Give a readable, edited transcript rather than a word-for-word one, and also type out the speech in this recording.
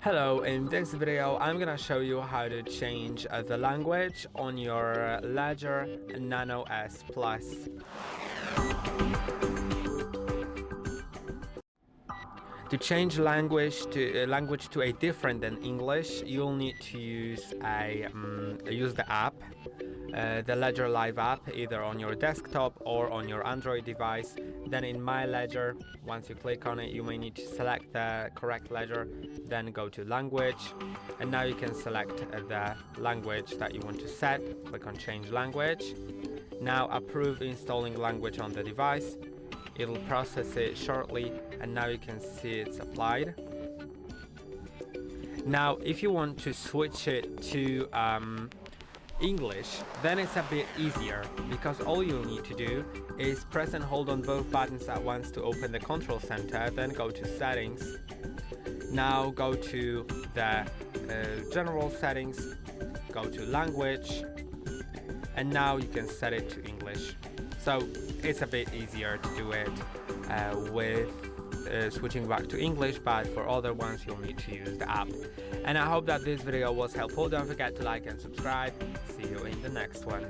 Hello, in this video I'm gonna show you how to change the language on your LEDGER Nano S Plus. To change language to a different than English, you'll need to use the app, the LEDGER Live app, either on your desktop or on your Android device. Then in My LEDGER, once you click on it, you may need to select the correct ledger, then go to language, and now you can select the language that you want to set. Click on change language. Now approve installing language on the device. It'll process it shortly, and now you can see it's applied. Now if you want to switch it to English, then it's a bit easier, because all you'll need to do is press and hold on both buttons at once to open the control center, then go to settings. Now go to the general settings, go to language, and now you can set it to English. So it's a bit easier to do it with switching back to English, but for other ones you'll need to use the app. And I hope that this video was helpful. Don't forget to like and subscribe. See you in the next one.